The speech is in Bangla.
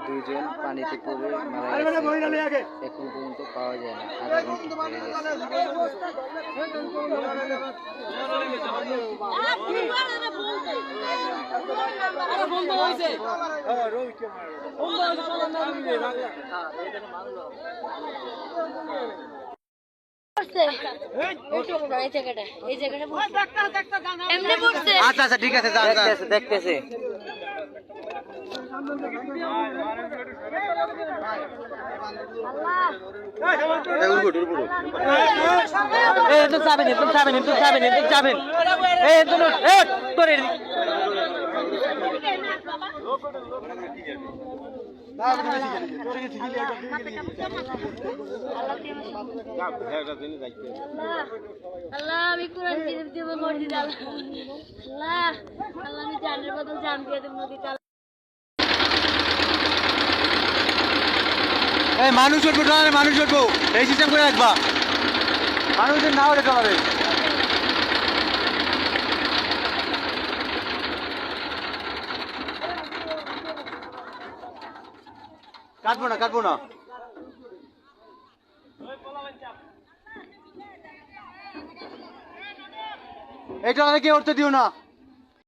দুইজন পানিতে পড়ে মারা গেছে, এখন পর্যন্ত পাওয়া যায় না। আধা ঘন্টা হয়ে গেছে। আচ্ছা আচ্ছা ঠিক আছে, দেখতেছে আল্লাহ আমি কোরআন শরীফ দিব মসজিদ আল্লাহ আল্লাহ আমি জানের বদল জান দিয়ে দেব নদীতে। এই মানুষ উঠবো, মানুষ উঠবো, এই সিস্টেম করে রাখবা, মানুষের না ওটা চলাবে। কাটবো না, কাটবো না, এই ট্রলারে কেউ উঠতে দিও না।